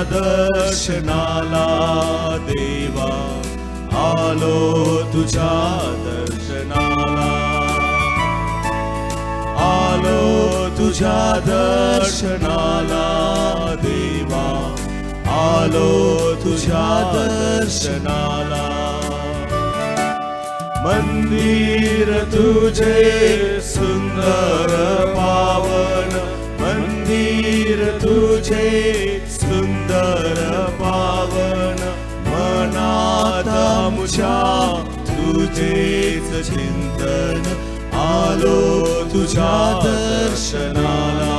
दर्शनाला देवा, आलो तुझ्या दर्शनाला, आलो तुझ्या दर्शनाला देवा, आलो तुझ्या दर्शनाला. मंदिर तुझे सुंदर पावन, मंदिर तुझे सुंदर पावन, मनात आमच्या तुझेच चिंतन, आलो तुझ्या दर्शनाला,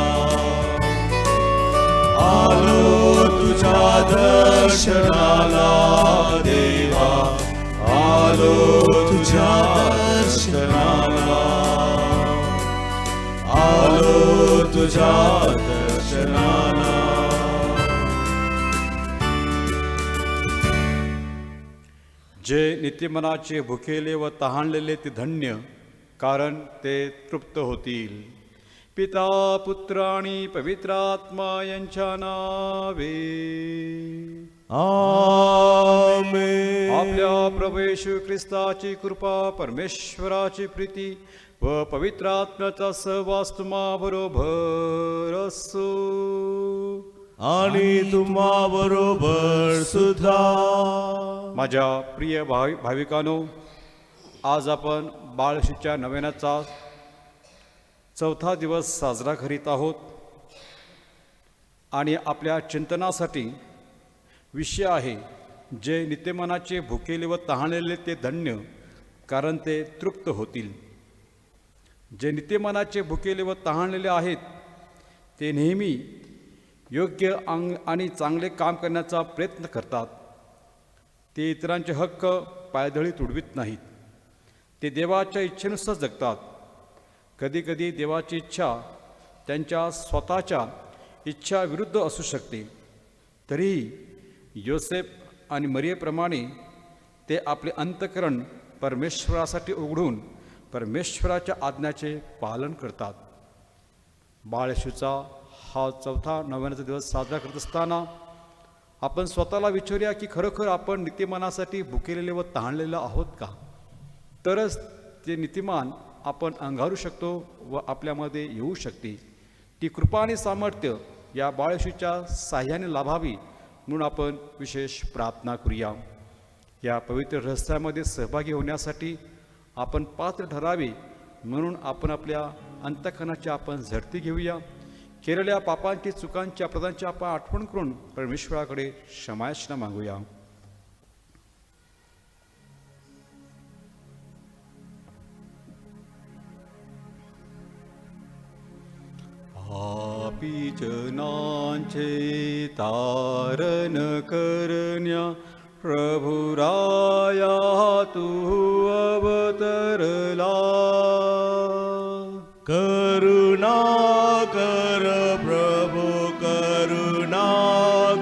आलो तुझ्या दर्शनाला देवा, आलो तुझ्या दर्शनाला, आलो तुझ्या दर्शनाला. जे नित्यमनाचे भुकेले व तहानलेले ते धन्य, कारण ते तृप्त होतील. पिता पुत्र आणि पवित्र आत्मा यांच्या नावे आमेन. आपल्या प्रभू येशू ख्रिस्ताची कृपा, परमेश्वराची प्रीती व पवित्र आत्म्याचा सहवास तुम्हा बरोबर असो. आणि तुम्हा बरोबर सुद्धा. माझ्या प्रिय भाविकांनो, आज आपण बाळशीच्या नव्यानाचा 4था दिवस साजरा करीत आहोत आणि आपल्या चिंतनासाठी विषय आहे, जे नित्यमनाचे भुकेले व तहानलेले ते धन्य, कारण ते तृप्त होतील. जे नित्यमनाचे भुकेले व तहानलेले आहेत ते नेहमी योग्य आणि चांगले काम करण्याचा प्रयत्न करतात. ते इतरांचे हक्क पायदळी तुडवीत नाहीत. ते देवाच्या इच्छेनुसार जगतात. कधीकधी देवाची इच्छा त्यांच्या स्वतःच्या इच्छाविरुद्ध असू शकते. तरीही योसेफ आणि मरियेप्रमाणे ते आपले अंतःकरण परमेश्वरासाठी उघडून परमेश्वराच्या आज्ञाचे पालन करतात. बाळ येशूचा हा 4था नव्यानाचा दिवस साजरा करत असताना आपण स्वतःला विचारूया की खरोखर आपण नित्यमानासाठी भुकेलेले व तहानलेले आहोत का? तरच ते नित्यमान आपण अंगारू शकतो व आपल्यामध्ये येऊ शकते. ती कृपा आणि सामर्थ्य या बाळ येशूच्या साह्याने लाभावी म्हणून आपण विशेष प्रार्थना करूया. या पवित्र रहस्यामध्ये सहभागी होण्यासाठी आपण पात्र ठरावे म्हणून आपण आपल्या अंतःकरणाची आपण झडती घेऊया. केलेल्या पापांची, चुकांची, अपराधांची आपण आठवण करून परमेश्वराकडे क्षमायाचना मागूया. पापी जनांचे तारण करण्या प्रभुराया तू अवतरला. करुणा कर प्रभु, करुणा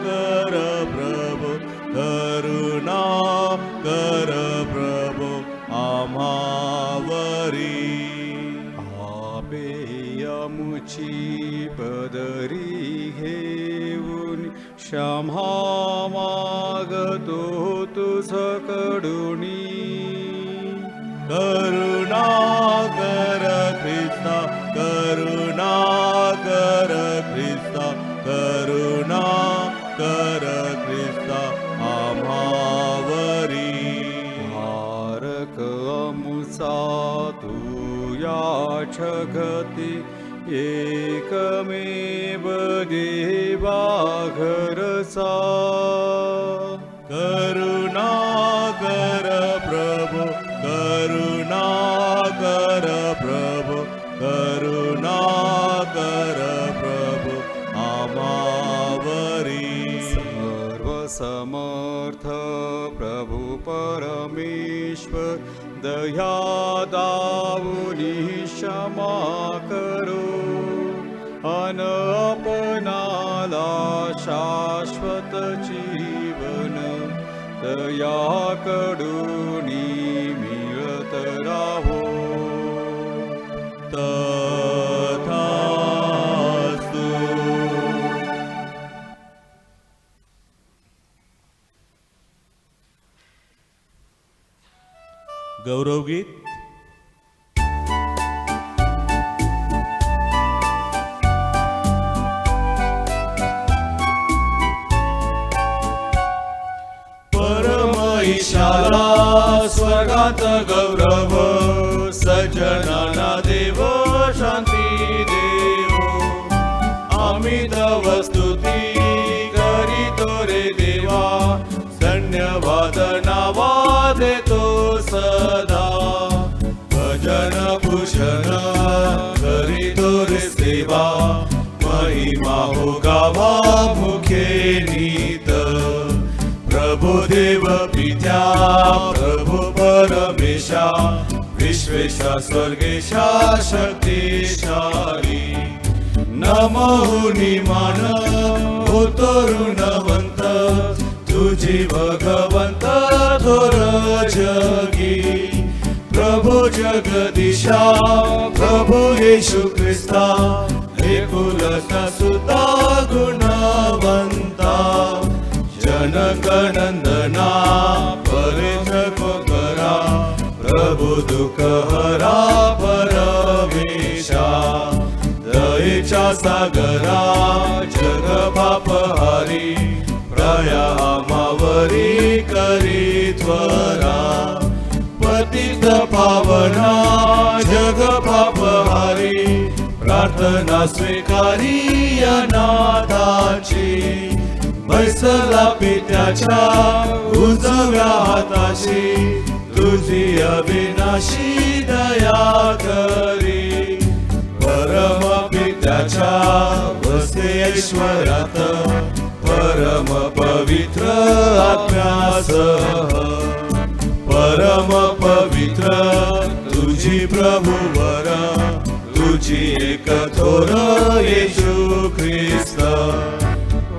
कर प्रभु, करुणा कर प्रभु आम्हावरी. आपे आमुची पदरी घेऊन क्षमा मागतो तुझकडुनी. करुणा कर ख्रिस्ता, करुणा कर ख्रिस्ता, करुणा कर ख्रिस्ता आम्हावरी. हारक अमुसा तू या जगती एकमेव देवा घरचा. करुणा कर प्रभु, करुणा कर प्रभु, करुणा कर प्रभु आम्हावरी. सर्वसमर्थ प्रभु परमेश्वर दया दाऊनी क्षमा करो. अन आपणाला शाश्वत जीवन दयाकडूनी मिळत राहो. तथास्तु. गौरवगीत. परमईशाला स्वर्गात गौरव, सज्जनांना देव शांती देव. आम्ही तव स्तुती करीतो रे देवा, धन्यवाद नावा देतो सदा. भजन भूषण करीतो रे सेवा, महिमा हो गावा मुखे नीत. प्रभु देव पित्या प्रभु परमेशा, विश्वेशा स्वर्गेशा शक्तिशाली. नमहुनी मान होतो ऋणवंत, तुझी भगवंत थोर जगी. प्रभु जगदीशा प्रभु येशू ख्रिस्ता, एकुलता सुता गुणवंता. जनक नंदना परिचक करा, प्रभु दुःख हरा परमेशा. दयेच्या सागरा जग पापहारी, प्रयामावरी करी त्वरा. पतित पावना जग पापहारी, प्रार्थना स्वीकारी अनाथाची. बैसला पित्याच्या उजव्या हाताशी, तुझी अविनाशी दया करी. परम पित्याच्या वसते ऐश्वर्यात, परम पवित्र आत्म्यासह. परम पवित्र तुझी प्रभुवर, तुझी एक थोर येशू ख्रिस्त.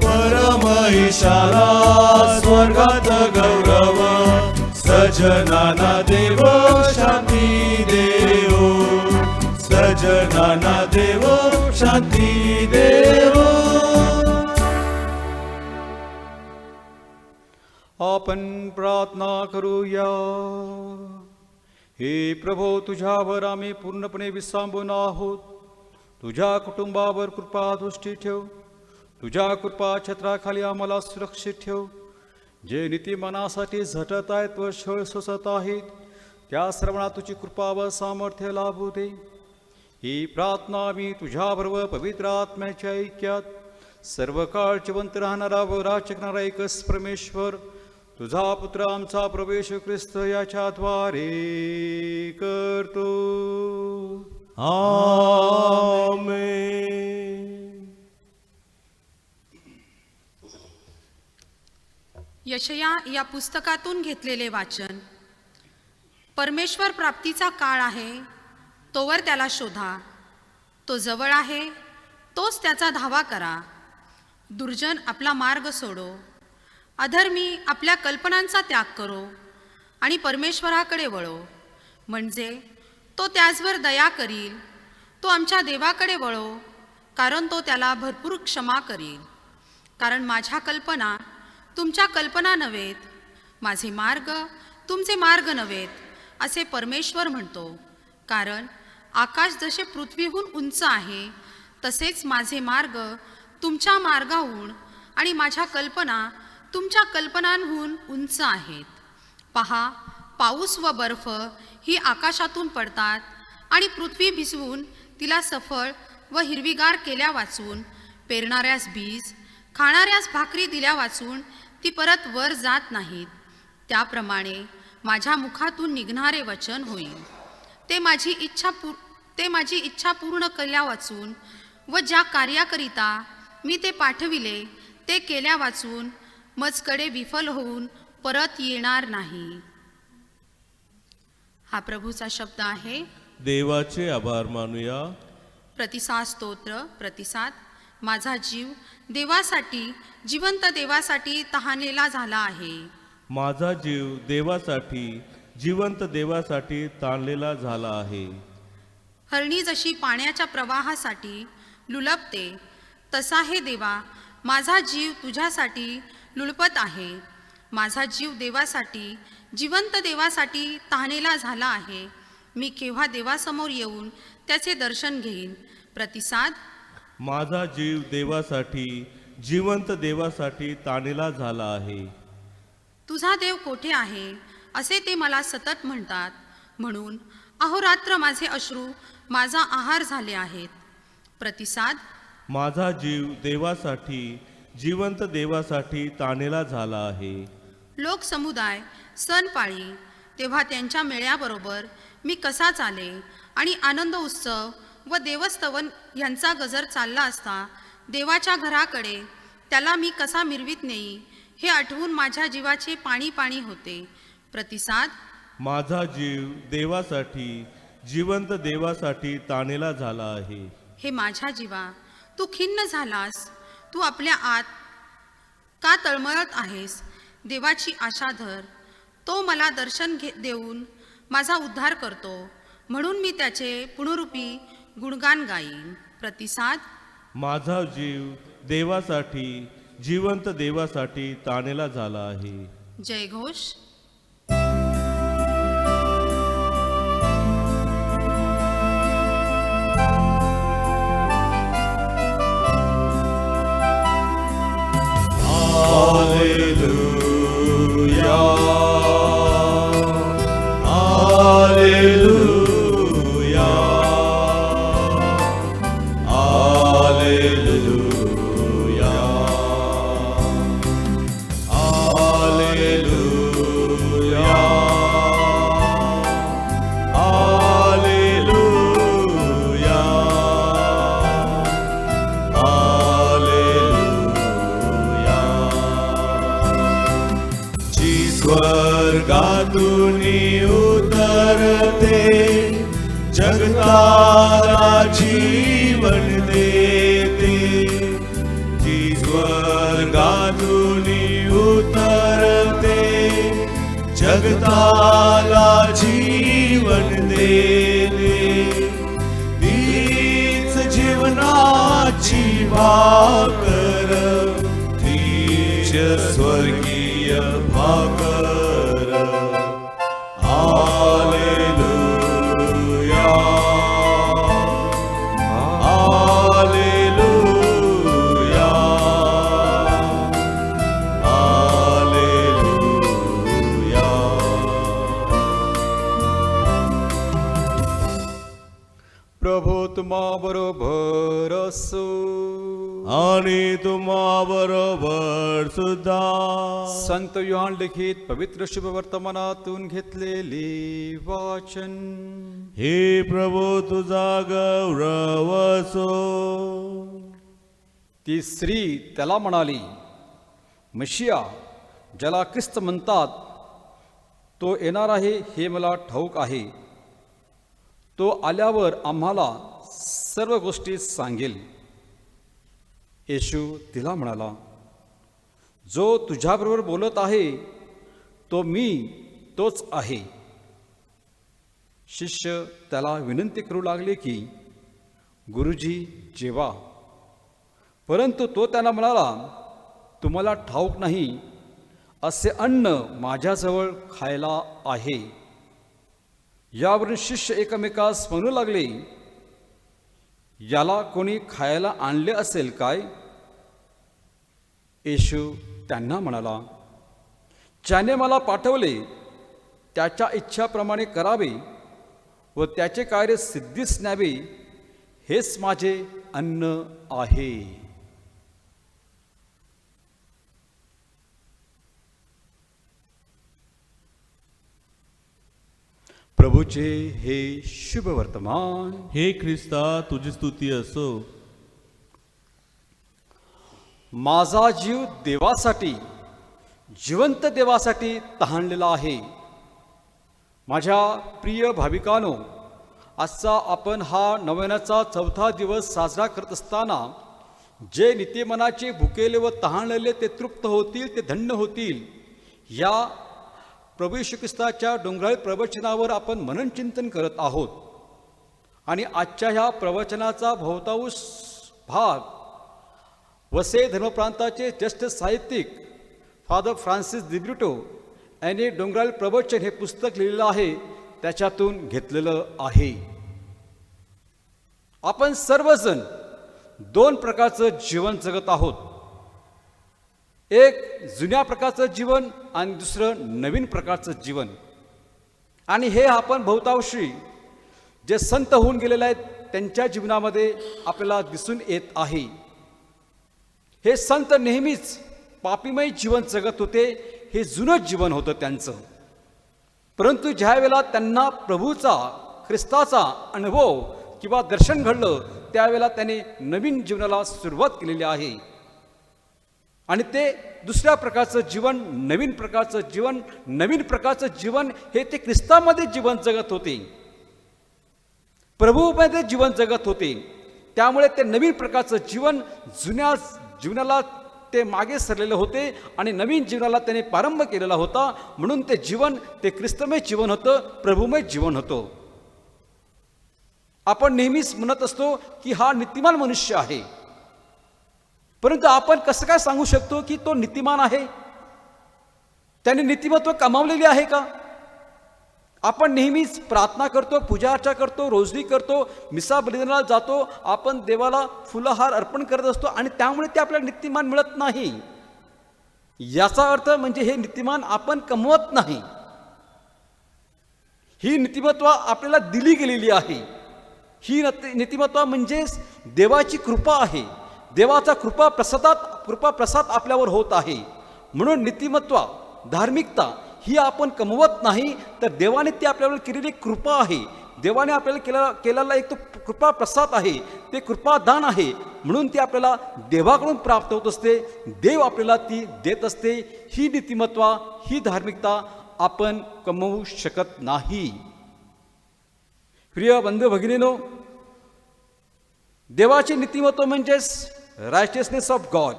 परमईशाला स्वर्गात गौरव, सज्जनांना देव शांती देव. सज्जनांना देव शांती देव. आपण प्रार्थना करूया. हे प्रभो, तुझ्यावर आम्ही पूर्णपणे विसांबून आहोत. तुझ्या कुटुंबावर कृपा दृष्टी ठेव. तुझ्या कृपा छत्राखाली आम्हाला सुरक्षित ठेव. जे नीतिमनासाठी झटत आहेत व छळ सोसत आहेत, त्या सर्वांना तुझी कृपा व सामर्थ्य लाभू दे. ही प्रार्थना आम्ही तुझ्याबरोबर पवित्र आत्म्याच्या ऐक्यात सर्व काळ जिवंत राहणारा व राजकणारा एकच परमेश्वर, तुझा पुत्र आमचा प्रभू येशू ख्रिस्त याच्याद्वारे करतो. आमेन. यशया या पुस्तकातून घेतलेले वाचन. परमेश्वर प्राप्तीचा काळ आहे, तोवर त्याला शोधा. तो जवळ आहे, तोच त्याचा धावा करा. दुर्जन आपला मार्ग सोडो, अधर्मी आपल्या कल्पनांचा त्याग करो आणि परमेश्वराकडे वळो, म्हणजे तो त्याचवर दया करील. तो आमच्या देवाकडे वळो, कारण तो त्याला भरपूर क्षमा करील. कारण माझ्या कल्पना तुमच्या कल्पना नव्हेत, माझे मार्ग तुमचे मार्ग नव्हेत, असे परमेश्वर म्हणतो. कारण आकाश जसे पृथ्वीहून उंच आहे, तसेच माझे मार्ग तुमच्या मार्गाहून आणि माझ्या कल्पना तुमच्या कल्पनांहून उंच आहेत. पहा, पाऊस व बर्फ ही आकाशातून पडतात आणि पृथ्वी भिजवून तिला सफळ व हिरवीगार केल्या वाचून, पेरणाऱ्यास बीज खाणाऱ्यास भाकरी दिल्या वाचून ती परत वर जात नाहीत. त्याप्रमाणे माझ्या मुखातून निघणारे वचन होईल. ते माझी इच्छा पूर्ण केल्या वाचून व ज्या कार्याकरिता मी ते पाठविले ते केल्या वाचून मजकडे विफल होऊन परत येणार नाही. हा प्रभूचा शब्द आहे. देवाचे आभार मानूया. प्रतिसाद स्तोत्र. प्रतिसाद. माझा जीव देवासाठी, जिवंत देवासाठी तहानलेला झाला आहे. माझा जीव देवासाठी, जिवंत देवासाठी ताणलेला झाला आहे. हरणी जशी पाण्याच्या प्रवाहासाठी लुलपते, तसा हे देवा माझा जीव तुझ्यासाठी लुळपत आहे. माझा जीव देवासाठी, जिवंत देवासाठी तहानेला झाला आहे. मी केव्हा देवासमोर येऊन त्याचे दर्शन घेईन. प्रतिसाद: माझा जीव देवासाठी, जिवंत देवासाठी ताणेला झाला आहे. तुझा देव कोठे आहे असे ते मला सतत म्हणतात. म्हणून अहोरात्र माझे अश्रू माझा आहार झाले आहेत. प्रतिसाद: माझा जीव देवासाठी, जिवंत देवासाठी ताणेला झाला आहे. लोकसमुदाय सणपाळी तेव्हा त्यांच्या मेळ्याबरोबर मी कसा चाले आणि आनंद उत्सव व देवस्तवन यांचा गजर चालला असता देवाच्या घराकडे त्याला मी कसा मिरवीत नेई हे आठवून माझ्या जीवाचे पाणी पाणी होते. प्रतिसाद: माझा जीव देवासाठी, जिवंत देवासाठी ताणेला झाला आहे. हे माझ्या जीवा, तू खिन्न झालास. तू आपल्या आत का तळमळत आहेस? देवाची आशा धर. तो मला दर्शन देऊन माझा उद्धार करतो, म्हणून मी त्याचे पुनरुपी गुणगान गाईन. प्रतिसाद: माझा जीव देवासाठी, जिवंत देवासाठी ताणेला झाला आहे. जयघोष. स्वर्गातून उतरते, जगताला जीवन देते. जी स्वर्गातून उतरते, जगताला जीवन देते. तीच जीवनाची भाकर, तीच स्वर्गीय भाकर. Hallelujah, hallelujah, hallelujah. प्रभू तुम्हा बरोबर असो आणि तुम्हा बरोबर सुद्धा. संत योहान लिखित पवित्र शुभ वर्तमानातून घेतलेले वाचन. हे प्रभू तुझा गौरव असो. ती स्त्री त्याला म्हणाली, मशिया ज्याला ख्रिस्त म्हणतात तो येणार आहे हे मला ठाऊक आहे. तो आल्यावर आम्हाला सर्व गोष्टी सांगेल. येशू तिला म्हणाला, जो तुझ्याबरोबर बोलत आहे तो मी तोच आहे. शिष्य त्याला विनंती करू लागले की, गुरुजी जेवा. परंतु तो त्यांना म्हणाला, तुम्हाला ठाऊक नाही असे अन्न माझ्याजवळ खायला आहे. यावरून शिष्य एकमेकास म्हणू लागले, याला कोणी खायला आणले असेल काय? येशू त्यांना म्हणाला, ज्याने मला पाठवले त्याच्या इच्छाप्रमाणे करावे व त्याचे कार्य सिद्धीस न्यावे, हेच माझे अन्न आहे. प्रभूचे हे शुभ वर्तमान. हे ख्रिस्ता तुझी स्तुती असो. माझा जीव देवासाठी, जिवंत देवासाठी तहानलेला आहे. माझ्या प्रिय भाविकांनो, आजचा आपण हा नव्याचा 4था दिवस साजरा करत असताना जे नित्यमनाचे भुकेले व तहानलेले ते तृप्त होतील, ते धन्य होतील, या प्रभू येशू ख्रिस्ताच्या डोंगराळ प्रवचनावर आपण मनन चिंतन करत आहोत. आणि आजच्या ह्या प्रवचनाचा बहुतांश भाग वसई धर्मप्रांताचे ज्येष्ठ साहित्यिक फादर फ्रान्सिस दिब्रिटो यांनी डोंगराळ प्रवचन हे पुस्तक लिहिलेलं आहे, त्याच्यातून घेतलेलं आहे. आपण सर्वजण दोन प्रकारचं जीवन जगत आहोत. एक जुन्या प्रकारचं जीवन आणि दुसरं नवीन प्रकारचं जीवन. आणि हे आपण बहुतांशी जे संत होऊन गेलेले आहेत त्यांच्या जीवनामध्ये आपल्याला दिसून येत आहे. हे संत नेहमीच पापीमय जीवन जगत होते. हे जुनं जीवन होतं त्यांचं. परंतु ज्या वेळेला त्यांना प्रभूचा ख्रिस्ताचा अनुभव किंवा दर्शन घडलं, त्यावेळेला त्याने नवीन जीवनाला सुरुवात केलेली आहे. आणि ते दुसऱ्या प्रकारचं जीवन, नवीन प्रकारचं जीवन हे ते ख्रिस्तामध्ये जीवन जगत होते, प्रभूमध्ये जीवन जगत होते. त्यामुळे ते नवीन प्रकारचं जीवन जुन्या जीवनाला ते मागे सरलेले होते आणि नवीन जीवनाला त्याने प्रारंभ केलेला होता. म्हणून ते जीवन ते ख्रिस्तमय जीवन होतं, प्रभूमय जीवन होतं. आपण नेहमीच म्हणत असतो की हा नीतिमान मनुष्य आहे, परंतु आपण कसं काय सांगू शकतो की तो नीतिमान आहे? त्याने नीतिमत्व कमावलेली आहे का? आपण नेहमीच प्रार्थना करतो, पूजा अर्चा करतो, रोजनी करतो, मिसा बलिदानाला जातो, आपण देवाला फुलहार अर्पण करत असतो आणि त्यामुळे ते आपल्याला नीतिमान मिळत नाही. याचा अर्थ म्हणजे हे नीतिमान आपण कमवत नाही. ही नीतिमत्व आपल्याला दिली गेलेली आहे. ही नीतिमत्व म्हणजे देवाची कृपा आहे. देवाचा कृपा प्रसाद आपल्यावर होत आहे. म्हणून नीतिमत्व, धार्मिकता ही आपण कमवत नाही, तर देवाने ती आपल्यावर केलेली कृपा आहे. देवाने आपल्याला केलेला एक तो कृपा प्रसाद आहे, ते कृपादान आहे. म्हणून ती आपल्याला देवाकडून प्राप्त होत असते. देव आपल्याला ती देत असते. ही नीतिमत्व, ही धार्मिकता आपण कमवू शकत नाही. प्रिय बंधू भगिनीनो, देवाचे नीतिमत्व म्हणजेच रायचियसनेस ऑफ गॉड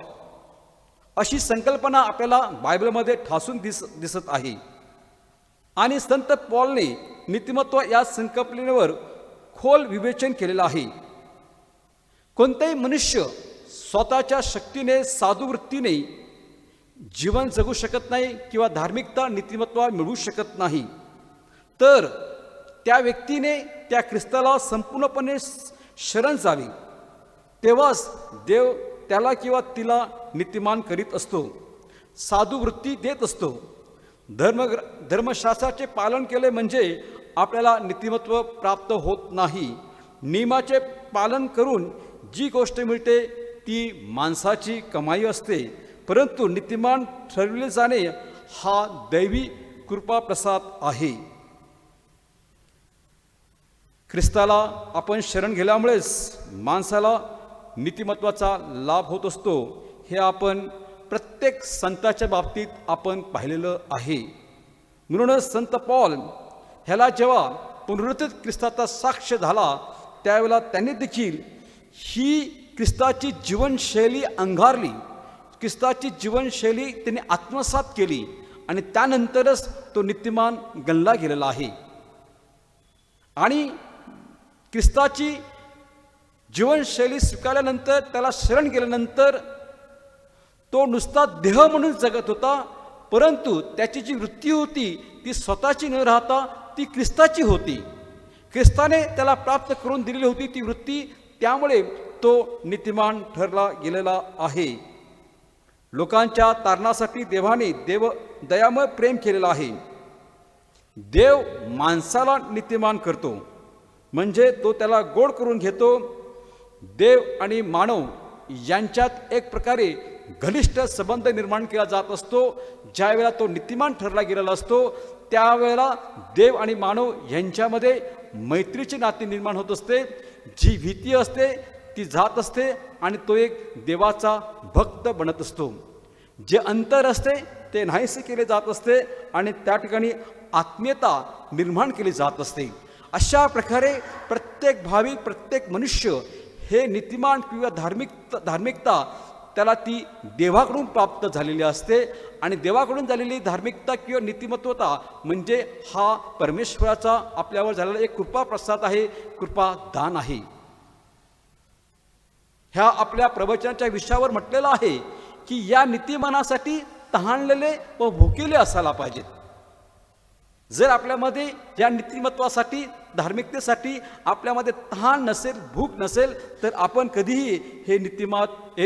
अशी संकल्पना आपल्याला बायबलमध्ये ठासून दिसत आहे. आणि संत पॉलने नीतिमत्व या संकल्पनेवर खोल विवेचन केलेलं आहे. कोणताही मनुष्य स्वतःच्या शक्तीने, साधुवृत्तीने जीवन जगू शकत नाही किंवा धार्मिकता, नीतिमत्व मिळवू शकत नाही. तर त्या व्यक्तीने त्या ख्रिस्ताला संपूर्णपणे शरण जावी, तेव्हाच देव त्याला किंवा तिला नीतिमान करीत असतो, साधुवृत्ती देत असतो. धर्मशास्त्राचे पालन केले म्हणजे आपल्याला नीतिमत्व प्राप्त होत नाही. नियमाचे पालन करून जी गोष्ट मिळते ती माणसाची कमाई असते, परंतु नीतिमान ठरविले जाणे हा दैवी कृपा प्रसाद आहे. ख्रिस्ताला आपण शरण गेल्यामुळेच माणसाला नीतिमत्वाचा लाभ होत असतो. हे आपण प्रत्येक संताच्या बाबतीत आपण पाहिलेलं आहे. म्हणूनच संत पॉल ह्याला जेव्हा पुनरुत्थित ख्रिस्ताचा साक्ष झाला, त्यावेळेला त्यांनी देखील ही ख्रिस्ताची जीवनशैली अंगारली, ख्रिस्ताची जीवनशैली त्यांनी आत्मसात केली आणि त्यानंतरच तो नीतिमान गणला गेलेला आहे. आणि ख्रिस्ताची जीवनशैली स्वीकारल्यानंतर, त्याला शरण गेल्यानंतर तो नुसता देह म्हणून जगत होता, परंतु त्याची जी वृत्ती होती ती स्वतःची न राहता ती ख्रिस्ताची होती. ख्रिस्ताने त्याला प्राप्त करून दिलेली होती ती वृत्ती, त्यामुळे तो नीतिमान ठरला गेलेला आहे. लोकांच्या तारणासाठी देवाने दयामय प्रेम केलेलं आहे. देव माणसाला नीतिमान करतो, म्हणजे तो त्याला गोड करून घेतो. देव आणि मानव यांच्यात एक प्रकारे घनिष्ठ संबंध निर्माण केला जात असतो. ज्या वेळेला तो नीतिमान ठरला गेलेला असतो, त्यावेळेला देव आणि मानव यांच्यामध्ये मैत्रीचे नाते निर्माण होत असते. जी भीती असते ती जात असते आणि तो एक देवाचा भक्त बनत असतो. जे अंतर असते ते नाहीसे केले जात असते आणि त्या ठिकाणी आत्मीयता निर्माण केली जात असते. अशा प्रकारे प्रत्येक भावी, प्रत्येक मनुष्य हे नीतिमान किंवा धार्मिकता त्याला ती देवाकडून प्राप्त झालेली असते. आणि देवाकडून झालेली धार्मिकता किंवा नीतिमत्वता म्हणजे हा परमेश्वराचा आपल्यावर झालेला एक कृपा प्रसाद आहे, कृपादान आहे. ह्या आपल्या प्रवचनाच्या विषयावर म्हटलेलं आहे की या नीतिमानासाठी तहानलेले व भुकेले असायला पाहिजेत. जर आपल्यामध्ये या नीतिमत्वासाठी, धार्मिकतेसाठी आपल्यामध्ये तहान नसेल, भूक नसेल, तर आपण कधीही हे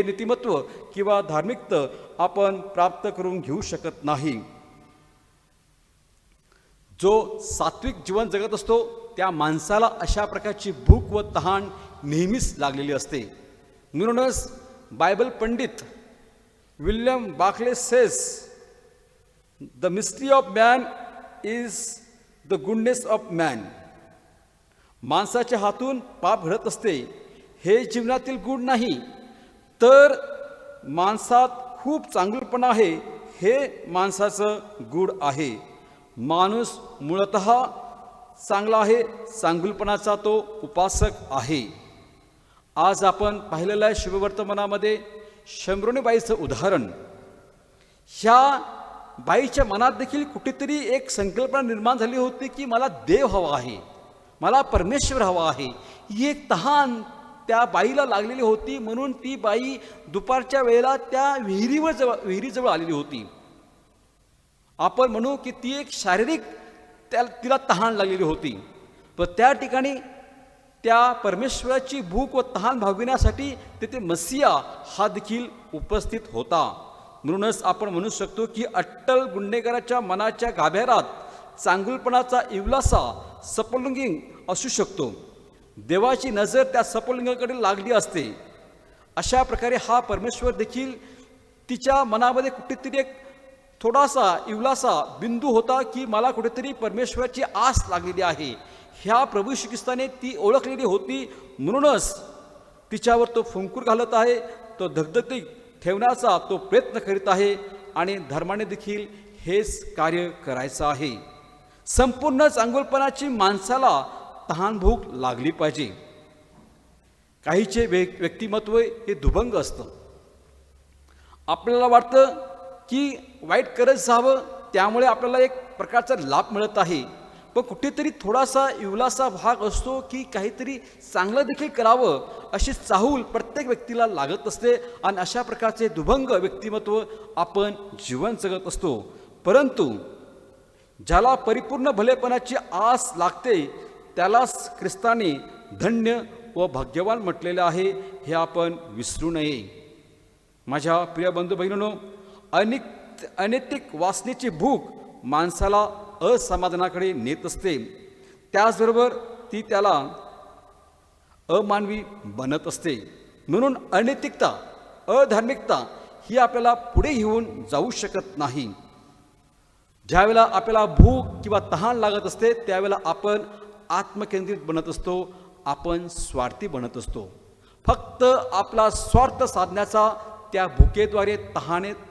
नीतिमत्व किंवा धार्मिकता आपण प्राप्त करून घेऊ शकत नाही. जो सात्विक जीवन जगत असतो त्या माणसाला अशा प्रकारची भूक व तहान नेहमीच लागलेली असते. म्हणूनच बायबल पंडित William Barclay says, the mystery of man is the goodness of man. माणसाच्या हातून पाप घडत असते, हे जीवनातील गुण नाही, तर माणसात खूप चांगुलपणा आहे, हे माणसाचं गुण आहे. माणूस मूळतः चांगला आहे, चांगुलपणाचा तो उपासक आहे. आज आपण पाहिलेलं आहे शुभवर्तमानामध्ये शंभरुणीबाईचं उदाहरण. ह्या बाईच्या मनात देखील कुठेतरी एक संकल्पना निर्माण झाली होती की मला देव हवा आहे, मला परमेश्वर हवा आहे. ही एक तहान त्या बाईला लागलेली होती. म्हणून ती बाई दुपारच्या वेळेला त्या विहिरीजवळ आलेली होती. आपण म्हणू की ती एक शारीरिक तिला तहान लागलेली होती. पण त्या ठिकाणी त्या परमेश्वराची भूक व तहान भागविण्यासाठी तिथे मसिया हा देखील उपस्थित होता. म्हणूनच आपण म्हणू शकतो की अट्टल गुन्हेगाराच्या मनाच्या गाभ्यात चांगुलपणाचा इवलासा सपोलिंगिंग असू शकतो. देवाची नजर त्या सपोलिंगाकडे लागली असते. अशा प्रकारे हा परमेश्वर देखील तिच्या मनामध्ये कुठेतरी एक थोडासा इवलासा बिंदू होता की मला कुठेतरी परमेश्वराची आस लागलेली आहे. ह्या प्रभू श्री ख्रिस्ताने ती ओळखलेली होती. म्हणूनच तिच्यावर तो फुंकूर घालत आहे, तो धगधगती ठेवण्याचा तो प्रयत्न करीत आहे आणि धर्माने देखील हेच कार्य करायचं आहे. संपूर्ण चांगुलपणाची माणसाला तहानभूक लागली पाहिजे. काहीचे व्यक्तिमत्व हे दुभंग असतं. आपल्याला वाटतं की वाईट करत जावं, त्यामुळे आपल्याला एक प्रकारचा लाभ मिळत आहे. पण कुठेतरी थोडासा इवलासा भाग असतो की काहीतरी चांगलं देखील करावं अशी चाहूल प्रत्येक व्यक्तीला लागत असते. आणि अशा प्रकारचे दुभंग व्यक्तिमत्व आपण जीवन जगत असतो. परंतु ज्याला परिपूर्ण भलेपणाची आस लागते त्यालाच ख्रिस्ताने धन्य व भाग्यवान म्हटलेलं आहे, हे आपण विसरू नये. माझ्या प्रिय बंधू बहिणींनो, अनैतिक वासनेची भूक माणसाला असमाधानाकडे नेत असते. त्याचबरोबर ती त्याला अमानवी बनत असते. म्हणून अनैतिकता, अधार्मिकता ही आपल्याला पुढे घेऊन जाऊ शकत नाही. ज्यावेळेला आपल्याला भूक किंवा तहान लागत असते त्यावेळेला आपण आत्मकेंद्रित बनत असतो, आपण स्वार्थी बनत असतो. फक्त आपला स्वार्थ साधण्याचा त्या भुकेद्वारे,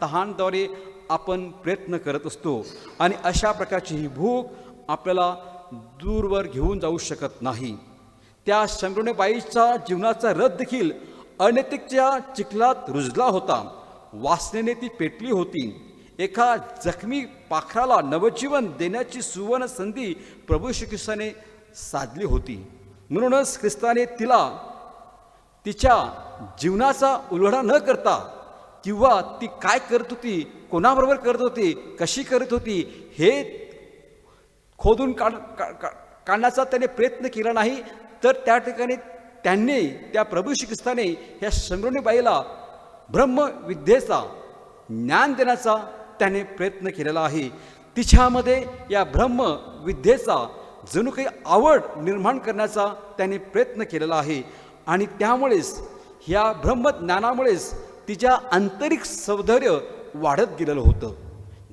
तहानद्वारे आपण प्रयत्न करत असतो. आणि अशा प्रकारची ही भूक आपल्याला दूरवर घेऊन जाऊ शकत नाही. त्या शंभरुणीबाईच्या जीवनाचा रथ देखील अनैतिकच्या चिखलात रुजला होता. वासनेने ती पेटली होती. एका जखमी पाखराला नवजीवन देण्याची सुवर्ण संधी प्रभू श्री ख्रिस्ताने साधली होती. म्हणूनच ख्रिस्ताने तिला तिच्या जीवनाचा उलगडा न करता किंवा ती काय करत होती, कोणाबरोबर करत होती, कशी करत होती, हे खोदून काढण्याचा त्याने प्रयत्न केला नाही. तर त्या ठिकाणी त्या प्रभू श्री ख्रिस्ताने ह्या शंभरुणीबाईला ब्रह्मविद्येचा ज्ञान देण्याचा त्याने प्रयत्न केलेला आहे. तिच्यामध्ये या ब्रह्मविद्येचा जणू काही आवड निर्माण करण्याचा त्याने प्रयत्न केलेला आहे. आणि त्यामुळेच ह्या ब्रह्मज्ञानामुळेच तिच्या आंतरिक सौंदर्य वाढत गेलेलं होतं.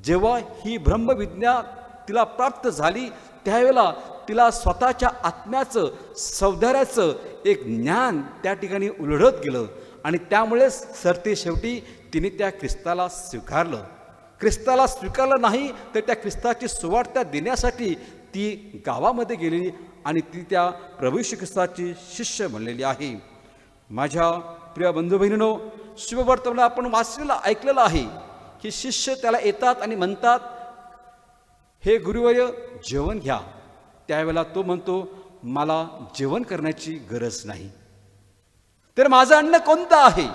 जेव्हा ही ब्रह्मविद्या तिला प्राप्त झाली त्यावेळेला तिला स्वतःच्या आत्म्याचं, सौंदर्याचं एक ज्ञान त्या ठिकाणी उलगडत गेलं. आणि त्यामुळेच सरते शेवटी तिने त्या ख्रिस्ताला स्वीकारलं. ख्रिस्ताला स्वीकारलं नाही तर त्या ख्रिस्ताची सुवार्ता देण्यासाठी ती गावामध्ये गेलेली आणि ती त्या प्रभू श्री ख्रिस्ताची शिष्य बनलेली आहे. माझ्या प्रिय बंधू बहिणींनो, शुभवर्तमानात आपण वाचलेलं ऐकलेलं आहे की शिष्य त्याला येतात आणि म्हणतात, हे गुरुवर्य जेवण घ्या. त्यावेळेला तो म्हणतो, मला जेवण करण्याची गरज नाही. तर माझं अन्न कोणतं आहे?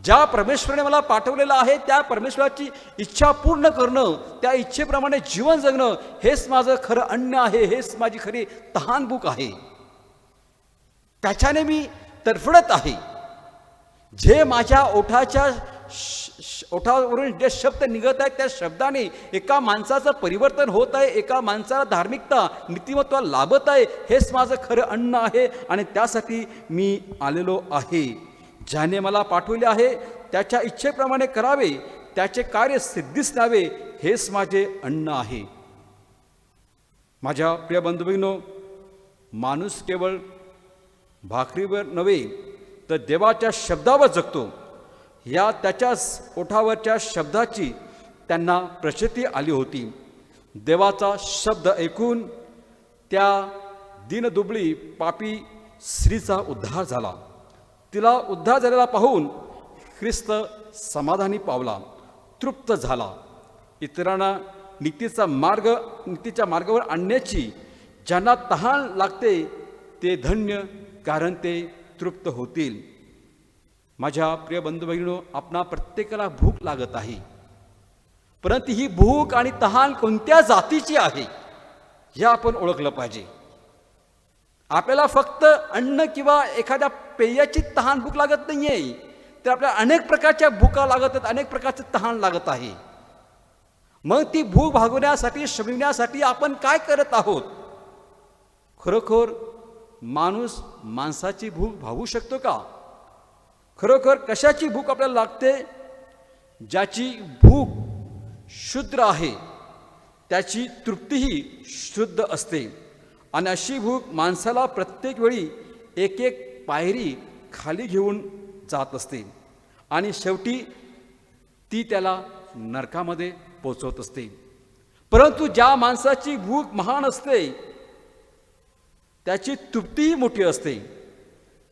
ज्या परमेश्वराने मला पाठवलेलं आहे त्या परमेश्वराची इच्छा पूर्ण करणं, त्या इच्छेप्रमाणे जीवन जगणं, हेच माझं खरं अन्न आहे, हेच माझी खरी तहानभूक आहे. त्याच्याने मी तडफडत आहे. जे माझ्या ओठावरून जे शब्द निघत आहेत त्या शब्दाने एका माणसाचं परिवर्तन होत आहे, एका माणसाला धार्मिकता नीतिमत्व लाभत आहे. हेच माझं खरं अन्न आहे आणि त्यासाठी मी आलेलो आहे. ज्याने मला पाठवले आहे त्याच्या इच्छेप्रमाणे करावे, त्याचे कार्य सिद्धीस न्यावे, हेच माझे अन्न आहे. माझ्या प्रिय बंधुभगिनींनो, माणूस केवळ भाकरीवर नव्हे तर देवाच्या शब्दावर जगतो. या त्याच्याच ओठावरच्या शब्दाची त्यांना प्रचिती आली होती. देवाचा शब्द ऐकून त्या दीनदुबळी पापी स्त्रीचा उद्धार झाला. तिला उद्धार झालेला पाहून ख्रिस्त समाधानी पावला, तृप्त झाला. इतरांना नीतीच्या मार्गावर आणण्याची ज्यांना तहान लागते ते धन्य, कारण ते तृप्त होतील. माझ्या प्रिय बंधू भगिनींनो, आपणा प्रत्येकाला भूक लागत आहे, परंतु ही भूक आणि तहान कोणत्या जातीची आहे हे आपण ओळखलं पाहिजे. आपल्याला फक्त अन्न किंवा एखाद्या पेयाची तहान भूक लागत नाही आहे, तर आपल्याला अनेक प्रकारच्या भूका लागत आहेत, अनेक प्रकारचे तहान लागत आहे. मग ती भूक भागवण्यासाठी, शमिवण्यासाठी आपण काय करत आहोत? खरोखर माणूस माणसाची भूक भागवू शकतो का? खरोखर कशाची भूक आपल्याला लागते? ज्याची भूक शुद्ध आहे त्याची तृप्तीही शुद्ध असते. आणि अशी भूक माणसाला प्रत्येक वेळी एक एक पायरी खाली घेऊन जात असते आणि शेवटी ती त्याला नरकामध्ये पोचवत असते. परंतु ज्या माणसाची भूक महान असते त्याची तृप्तीही मोठी असते.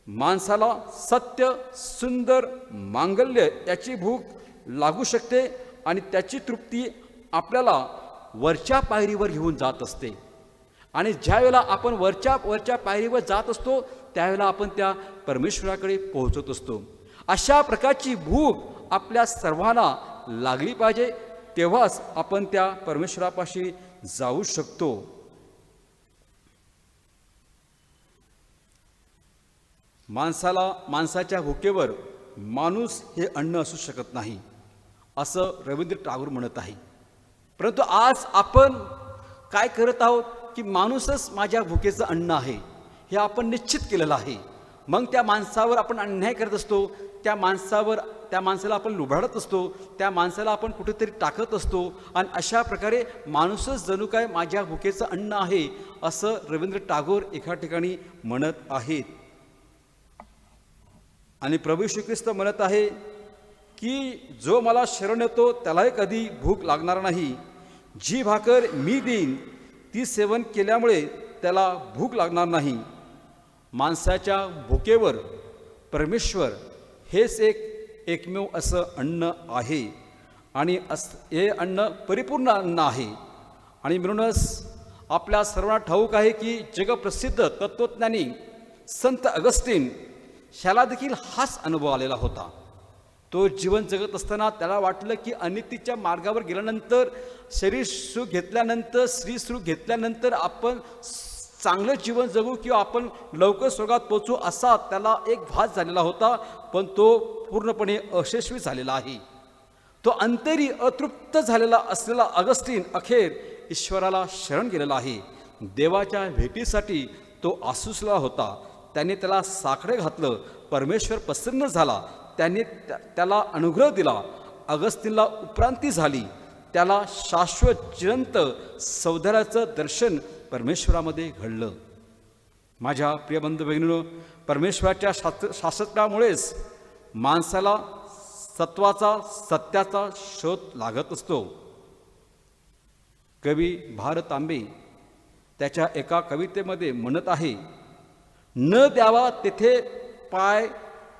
माणसाला सत्य, सुंदर, मांगल्य याची भूक लागू शकते आणि त्याची तृप्ती आपल्याला वरच्या पायरीवर घेऊन जात असते. आणि ज्या वेळेला आपण वरच्या पायरीवर जात असतो त्यावेळेला आपण त्या परमेश्वराकडे पोहोचत असतो. अशा प्रकारची भूक आपल्या सर्वांना लागली पाहिजे, तेव्हाच आपण त्या परमेश्वरापाशी जाऊ शकतो. माणसाच्या भुकेवर माणूस हे अन्न असू शकत नाही असं रवींद्र टागोर म्हणत आहे. परंतु आज आपण काय करत आहोत की माणूसच माझ्या भुकेचं अन्न आहे हे आपण निश्चित केलेलं आहे. मग त्या माणसावर आपण अन्याय करत असतो, त्या माणसाला आपण लुबाडत असतो, त्या माणसाला आपण कुठेतरी टाकत असतो आणि अशा प्रकारे माणूसच जणू काय माझ्या भुकेचं अन्न आहे असं रवींद्र टागोर एका ठिकाणी म्हणत आहेत. आणि प्रभू श्री ख्रिस्त म्हणत आहे की जो मला शरण येतो त्यालाही कधी भूक लागणार नाही. जी भाकर मी देईन ती सेवन केल्यामुळे त्याला भूक लागणार नाही. माणसाच्या भुकेवर परमेश्वर हेच एकमेव असं अन्न आहे आणि हे अन्न परिपूर्ण अन्न आहे. आणि म्हणूनच आपल्या सर्वांना ठाऊक आहे की जगप्रसिद्ध तत्त्वज्ञानी संत अगस्टीन ह्याला देखील हाच अनुभव आलेला होता. तो जीवन जगत असताना त्याला वाटलं की अनितीच्या मार्गावर गेल्यानंतर, शरीर सुख घेतल्यानंतर, स्त्री सुख घेतल्यानंतर आपण चांगलं जीवन जगू किंवा आपण लवकर स्वर्गात पोचू असा त्याला एक भास झालेला होता. पण तो पूर्णपणे अयशस्वी झालेला आहे. तो अंतरी अतृप्त झालेला असलेला अगस्टीन अखेर ईश्वराला शरण गेलेला आहे. देवाच्या भेटीसाठी तो आसुसला होता. त्याने त्याला साकडे घातलं. परमेश्वर प्रसन्न झाला. त्याने त्याला अनुग्रह दिला. अगस्तीनला उपरांती झाली. त्याला शाश्वत जिवंत सौंदर्याचं दर्शन परमेश्वरामध्ये घडलं. माझ्या प्रिय बंधू भगिनींनो, परमेश्वराच्या शास्त्रामुळेच माणसाला सत्वाचा, सत्याचा शोध लागत असतो. कवी भारत तांबे त्याच्या एका कवितेमध्ये म्हणत आहे, न द्यावा तेथे पाय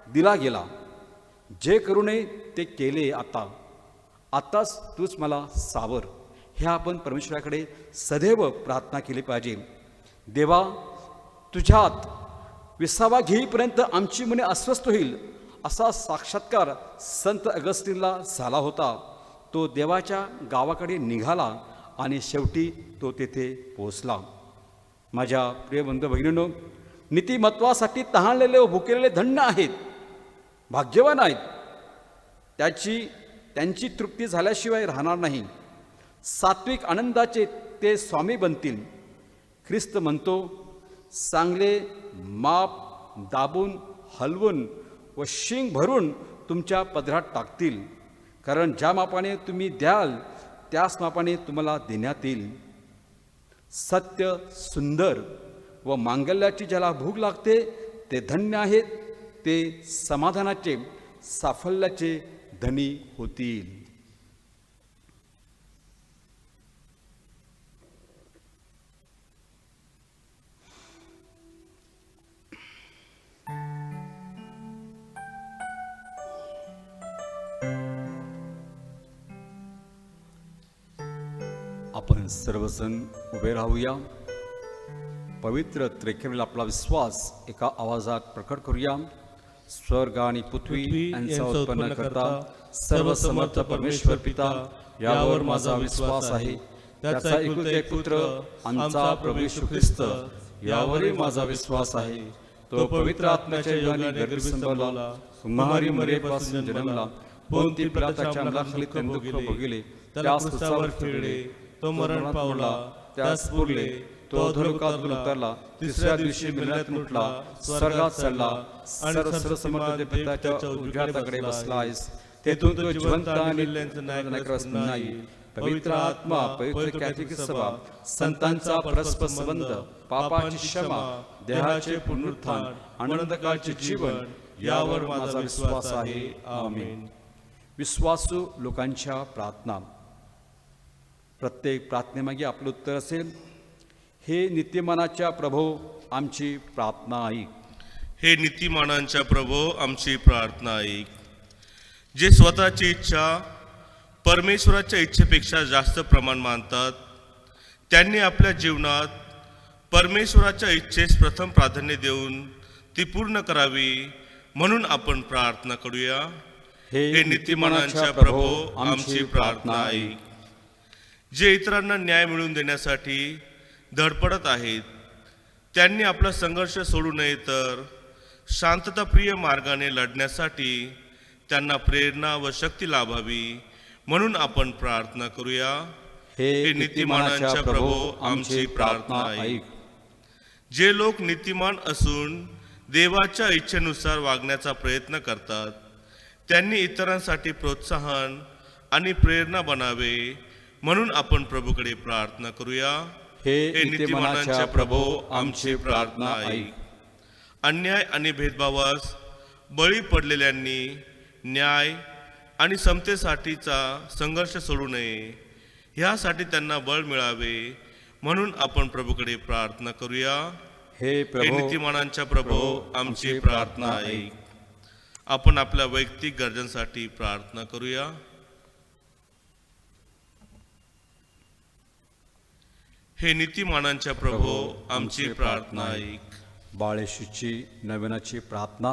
दिला गेला, जे करू नये ते केले आताच तूच मला सावर. हे आपण परमेश्वराकडे सदैव प्रार्थना केली पाहिजे. देवा, तुझ्यात विसावा घेईपर्यंत आमची मने अस्वस्थ होईल. असा साक्षात्कार संत अगस्टिनला झाला होता. तो देवाच्या गावाकडे निघाला आणि शेवटी तो तेथे पोहोचला. माझ्या प्रिय बंधू भगिनींनो, नीतिमत्वासाठी तहानलेले व भुकेलेले धन्य आहेत, भाग्यवान आहेत. त्यांची तृप्ती झाल्याशिवाय राहणार नाही. सात्विक आनंदाचे ते स्वामी बनतील. ख्रिस्त म्हणतो, चांगले माप दाबून हलवून व शिंग भरून तुमच्या पदरात टाकतील, कारण ज्या मापाने तुम्ही द्याल त्याच मापाने तुम्हाला देण्यात येईल. सत्य, सुंदर व मांगल्याची ज्याला भूक लागते ते धन्य आहेत, ते समाधानाचे, साफल्याचे धनी होतील. आपण सर्वजण उभे राहूया. पवित्र त्रेखेवरील आपला विश्वास एका आवाजात प्रकट करूया. स्वर्ग आणि पृथ्वी यांचा उत्पन्न करता सर्वसमर्थ परमेश्वर पिता, यावर माझा विश्वास आहे. त्याचा एकुलता एक पुत्र आमचा प्रभू येशू ख्रिस्त, यावरही माझा विश्वास आहे. तो पवित्र आत्म्याच्या योगाने गर्भ संभवला, कुमारी मरियेपासून जन्मला, पोंती पिलाताच्या अंगाखाली त्याने दुःख भोगले, त्यास क्रूसावर खिळले, तो मरण पावला, त्यास पुरले, तो अधोलोकात उतरला, तिसऱ्या दिवशी मृत्यूतून उठला, स्वर्गात चढला, सर्वसमर्थ पित्याच्या उजव्याकडे बसला आहेस. तेथून तो जिवंत आणि नाही. पवित्र आत्मा, पवित्र कॅथलिक सभा, संतांचा परस्पर संबंध, पापाची क्षमा, देहाचे पुनरुत्थान, अनंतकाळचे जीवन, यावर माझा विश्वास आहे. आमेन. विश्वासू लोकांच्या प्रार्थना. प्रत्येक प्रार्थनेमागे आपलं उत्तर असेल, हे नित्यमानाच्या प्रभो आमची प्रार्थना ऐक. हे नीतिमानांच्या प्रभो आमची प्रार्थना ऐक. जे स्वतःची इच्छा परमेश्वराच्या इच्छेपेक्षा जास्त प्रमाण मानतात, त्यांनी आपल्या जीवनात परमेश्वराच्या इच्छेस प्रथम प्राधान्य देऊन ती पूर्ण करावी, म्हणून आपण प्रार्थना करूया. हे नीतिमानांच्या प्रभो आमची प्रार्थना ऐक. जे इतरांना न्याय मिळवून देण्यासाठी धडपडत आहेत, त्यांनी आपला संघर्ष सोडू नये, तर शांतताप्रिय मार्गाने लढण्यासाठी त्यांना प्रेरणा व शक्ती लाभावी, म्हणून आपण प्रार्थना करूया. हे नीतिमानांच्या प्रभो आमची प्रार्थना ऐक. जे लोक नीतिमान असून देवाच्या इच्छेनुसार वागण्याचा प्रयत्न करतात, त्यांनी इतरांसाठी प्रोत्साहन आणि प्रेरणा बनावे, म्हणून आपण प्रभूकडे प्रार्थना करूया. हे नीतिमानांच्या प्रभो आमची प्रार्थना ऐक. अन्याय आणि भेदभावास बळी पडलेल्यांनी न्याय आणि समतेसाठीचा संघर्ष सोडू नये, ह्यासाठी त्यांना बळ मिळावे, म्हणून आपण प्रभूकडे प्रार्थना करूया. हे नीतिमानांच्या प्रभो आमची प्रार्थना ऐक. आपण आपल्या वैयक्तिक गरजांसाठी प्रार्थना करूया. हे नीतिमानांच्या प्रभो आमची प्रार्थना ऐक. बाळ येशूची नवीनाची प्रार्थना.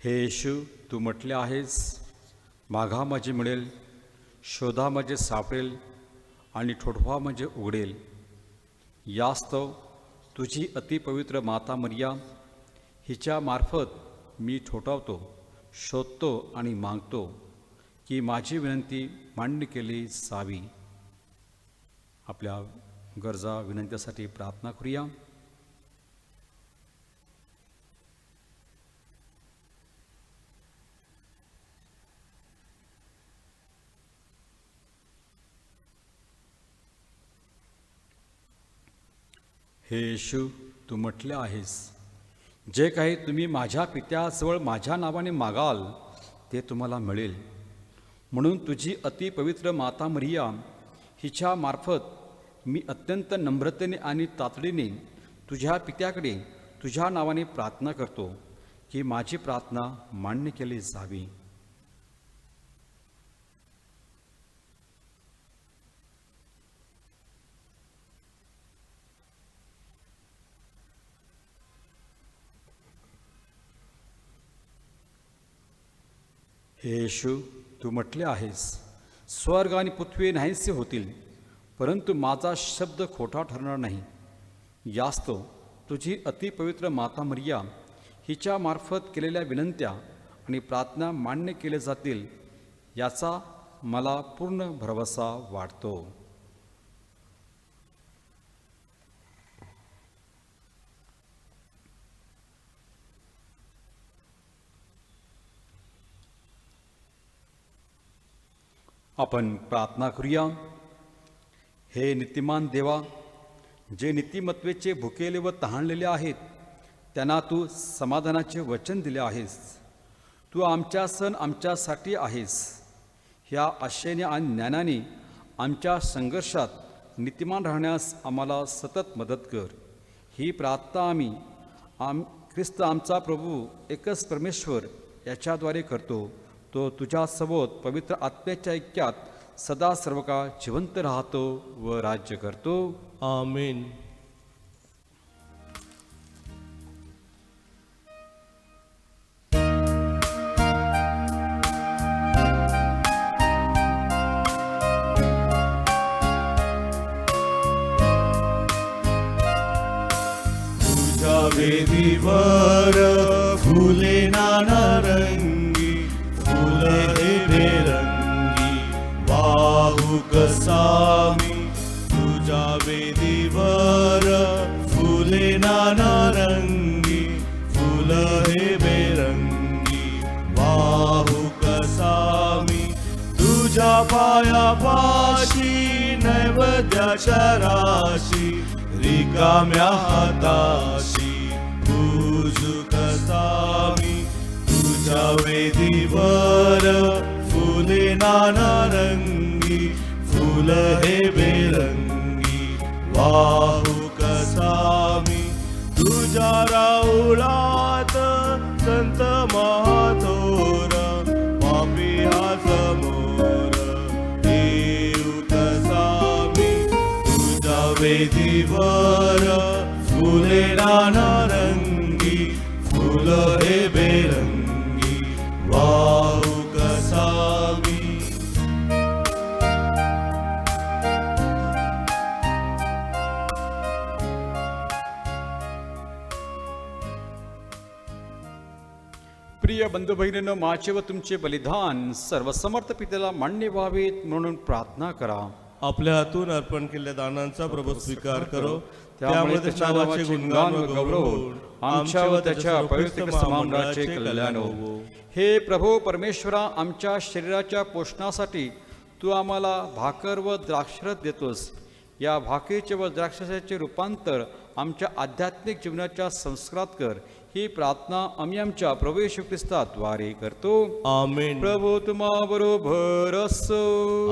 हे येशू, तू म्हटले आहेस, मागा माझे मिळेल, शोधा माझे सापडेल आणि ठोठवा म्हणजे उघडेल. यास्तव तुझी अतिपवित्र माता मरिया हिच्या मार्फत मी ठोठावतो, शोधतो आणि मागतो की माझी विनंती मान्य केली जावी. आपल्या गरजा विनंतीसाठी प्रार्थना करूया. हे येशू, तू म्हटले आहेस, जे काही तुम्ही माझ्या पित्याजवळ माझ्या नावाने मागाल ते तुम्हाला मिळेल. म्हणून तुझी अतिपवित्र माता मरिया हिच्या मार्फत मी अत्यंत नम्रतेने आणि तातडीने तुझ्या पित्याकडे तुझ्या नावाने प्रार्थना करतो की माझी प्रार्थना मान्य केली जावी. हे येशू, तू म्हटले आहेस, स्वर्ग आणि पृथ्वी नाहीसे होतील, परंतु माझा शब्द खोटा ठरणार नाही. यास्तव तुझी अतिपवित्र माता मरिया हिच्या मार्फत केलेल्या विनंत्या आणि प्रार्थना मान्य केले जातील याचा मला पूर्ण भरवसा वाटतो. आपण प्रार्थना करूया. हे नीतिमान देवा, जे नीतिमत्वेचे भुकेले व तहानलेले आहेत त्यांना तू समाधानाचे वचन दिले आहेस. तू आमच्या सण आमच्यासाठी आहेस. ह्या आशेने आणि ज्ञानाने आमच्या संघर्षात नीतिमान राहण्यास आम्हाला सतत मदत कर. ही प्रार्थना आम्ही ख्रिस्त आमचा प्रभू एकच परमेश्वर याच्याद्वारे करतो. तो तुझ्या सोबत पवित्र आत्म्याच्या ऐक्यात सदा सर्व काळ जिवंत राहतो व राज्य करतो. आमीन. तुझ्या वेदीवर फुले नानारंगी, फुले बेरंगी वाहू कसामी. तुझ्या वेदीवर फुले नानारंगी, फुले बेरंगी वाहू कसामी. तुझ्या पायापाशी नैवेद्याच्या राशी, रिकाम्या हाताशी पूजू कसामी. तुझ्या वेदीवर फुले नानारंगी, फुले बेरंगी वाहू कसामी. तुझ्या राऊळात संत महाथोर, पापी हा समोर येऊ कसामी. तुझ्या वेदीवर फुले नानारंगी, फुले बेरंगी वाहू कसामी. प्रिय बंधू भगिनींनो, माझे व तुमचे बलिदान सर्वसमर्थ पित्याला मान्य व्हावेत म्हणून प्रार्थना करा. आपल्या हातून अर्पण केलेल्या दानांचा प्रभू स्वीकार करो. त्यामुळे त्याच्या नावाचे गुणगान व गौरव होऊन आमच्या व त्याच्या पवित्र समाजाचे कल्याण हो. हे प्रभू परमेश्वरा, आमच्या शरीराच्या पोषणासाठी तू आम्हाला भाकर व द्राक्षरस देतोस. या भाकरीचे व द्राक्षरसाचे रूपांतर आमच्या आध्यात्मिक जीवनाच्या संस्कारात कर. ही प्रार्थना आम्ही आमच्या प्रभू येशू ख्रिस्ताद्वारे करतो. आमीन. प्रभू तुम्हा बरोबर असो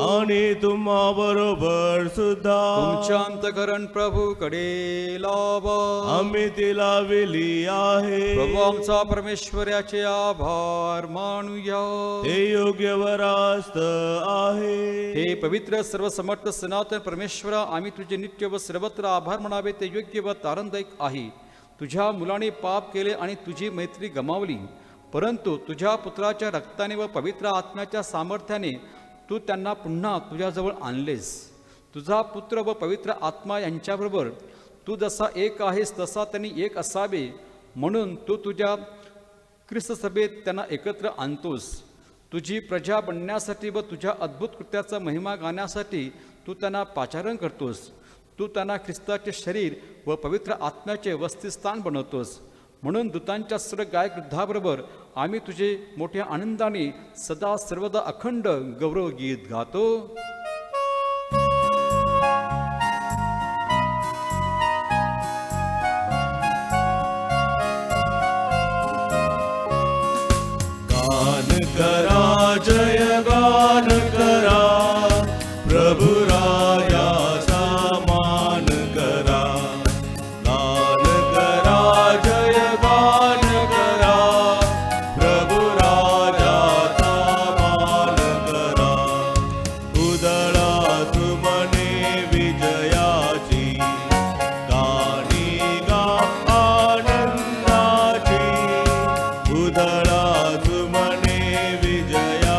आणि तुम्हा बरोबर सुद्धा. तुमच्या अंतःकरण प्रभूकडे लावा. आम्ही तिला विली आहे. प्रभू आमचा परमेश्वर याचे आभार मानूया. हे योग्य व रास्त आहे. हे पवित्र सर्वसमर्थ सनातन परमेश्वरा, आम्ही तुझे नित्य व सर्वत्र आभार मानावे ते योग्य व आनंददायक आहे. तुझ्या मुलाने पाप केले आणि तुझी मैत्री गमावली, परंतु तुझ्या पुत्राच्या रक्ताने व पवित्र आत्म्याच्या सामर्थ्याने तू त्यांना पुन्हा तुझ्याजवळ आणलेस. तुझा पुत्र व पवित्र आत्मा यांच्याबरोबर तू जसा एक आहेस तसा त्यांनी एक असावे म्हणून तू तुझ्या ख्रिस्त सभेत त्यांना एकत्र आणतोस. तुझी प्रजा बनण्यासाठी व तुझ्या अद्भुत कृत्याचा महिमा गाण्यासाठी तू त्यांना पाचारण करतोस. तू त्यांना ख्रिस्ताचे शरीर व पवित्र आत्म्याचे वसतिस्थान बनवतोस. म्हणून दूतांच्या सर्व गायक वृद्धाबरोबर आम्ही तुझे मोठ्या आनंदाने सदा सर्वदा अखंड गौरव गीत गातो. गान करा, जय गान करा, प्रभु रायाचा मान करा. गान करा, जय गान करा, प्रभु रायाचा मान करा. उदळा तुमने विजयाची, गाणी गा आनंदाची. उदळा तुमने विजया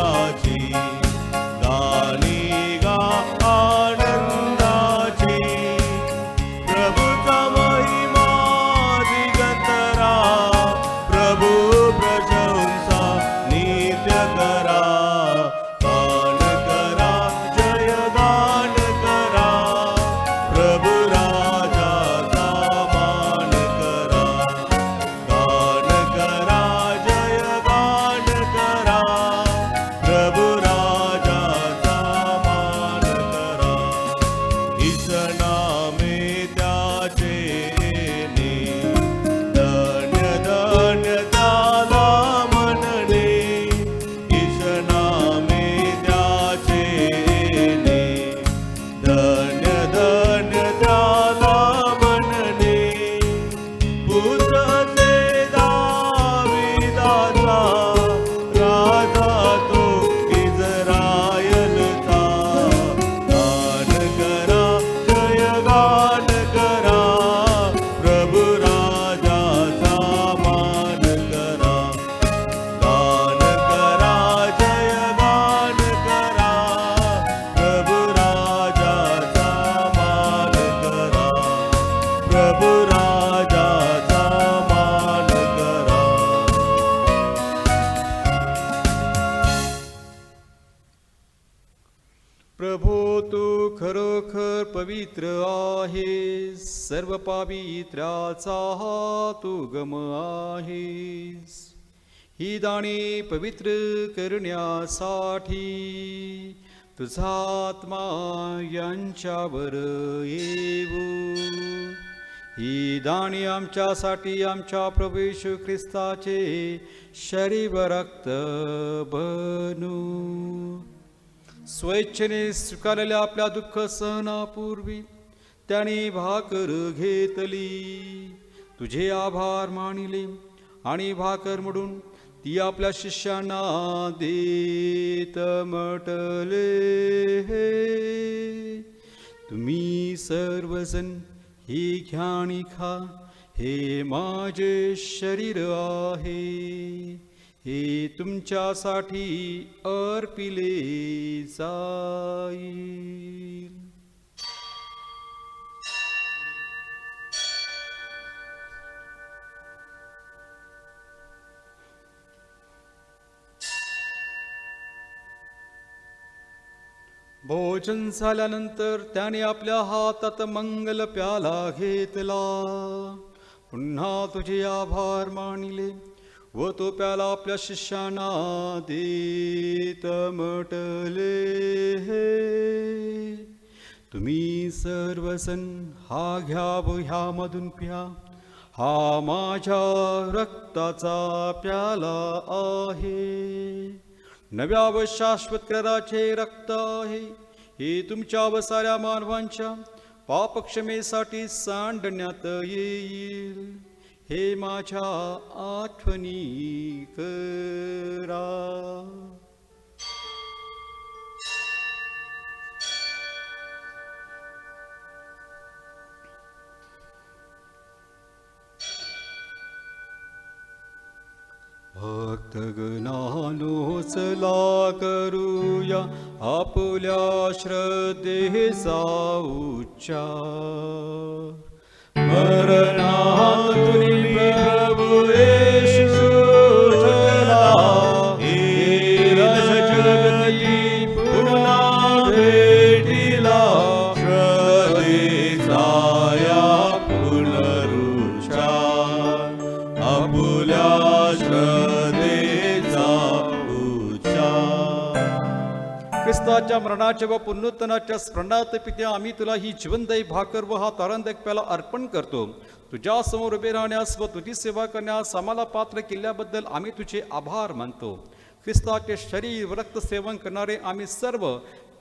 प्रभो तू खरोखर पवित्र आहेस, सर्व पावित्र्याचा तू गम आहेस. ही दाणे पवित्र करण्यासाठी तुझा आत्मा यांच्यावर येवो. ही दाणे आमच्यासाठी आमच्या प्रभू येशू ख्रिस्ताचे शरीर व रक्त बनू. स्वेच्छेने स्वीकारलेल्या आपल्या दुःख सहनापूर्वी त्याने भाकर घेतली, तुझे आभार मानिले आणि भाकर मोडून ती आपल्या शिष्यांना देत म्हटले, तुम्ही सर्वजण ही घ्या आणि खा, हे माझे शरीर आहे, हे तुमच्यासाठी अर्पिले जाईल. भोजन झाल्यानंतर त्याने आपल्या हातात मंगल प्याला घेतला, पुन्हा तुझे आभार मानिले व तो प्याला आपल्या शिष्यांना देत म्हटले, तुम्ही सर्वजण हा घ्या व ह्यामधून प्या, हा माझ्या रक्ताचा प्याला आहे, नव्या व शाश्वत कराराचे रक्त आहे, हे तुमच्या व साऱ्या मानवांच्या पापक्षमेसाठी सांडण्यात येईल. हे माझ्या आठवणी करा. भक्तगणानो चला करूया आपल्या श्रद्धेचा उच्चार. मरणातून प्रभू येशू उठला, हे जगती पुन्हा भेटिला, श्रद्धेचा या पुनरुच्चार, आपल्या श्रद्धेचा उच्चार. ख्रिस्ताच्या मरणाच्या व पुनरुत्थानाच्या स्मरणार्थ पित्या आम्ही तुला ही जीवनदायी भाकर व हा तारणदायक प्याला अर्पण करतो. तुझ्या समोर उभे राहण्यास व तुझी सेवा करण्यास आम्हाला पात्र केल्याबद्दल आम्ही तुझे आभार मानतो. ख्रिस्ताचे शरीर व रक्त सेवन करणारे आम्ही सर्व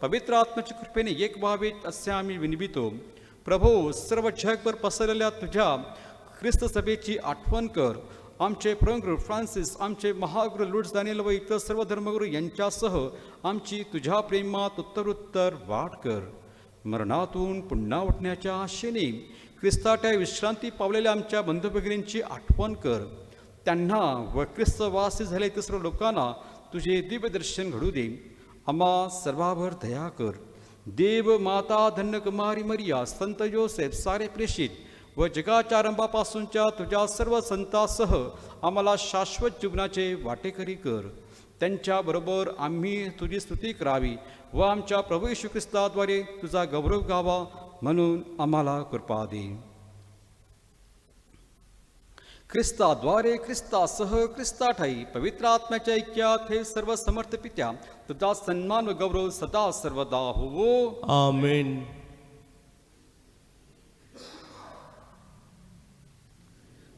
पवित्र आत्म्याच्या कृपेने एक व्हावेत असे आम्ही विनवितो. प्रभू, सर्व जगभर पसरलेल्या तुझ्या ख्रिस्त सभेची आठवण कर. आमचे प्रमुख फ्रान्सिस, आमचे महागुरू लुट्स दानियल व इतर सर्व धर्मगुरू यांच्यासह आमची तुझ्या प्रेमात उत्तरोत्तर वाढ कर. मरणातून पुन्हा उठण्याच्या आशेने ख्रिस्ताच्या विश्रांती पावलेल्या आमच्या बंधू भगिनींची आठवण कर. त्यांना व ख्रिस्त वासी झाले इतर सर्व लोकांना तुझे दिव्य दर्शन घडू दे. आम्हा सर्वांवर दया कर. देव माता धन्य कुमारी मरिया, संत योसेफ, सारे प्रेषित व जगाच्या आरंभापासूनच्या तुझ्या सर्व संतांसह आम्हाला शाश्वत जीवनाचे वाटेकरी कर. त्यांच्याबरोबर आम्ही तुझी स्तुती करावी व आमच्या प्रभू येशू ख्रिस्ताद्वारे तुझा गौरव गावा म्हणून आम्हाला कृपा दे. ख्रिस्ताद्वारे, ख्रिस्तासह, ख्रिस्ताठाई पवित्र आत्म्याच्या ऐक्यात हे सर्व समर्थ पित्या तुझा सन्मान व गौरव सदा सर्वदा होवो. आमेन.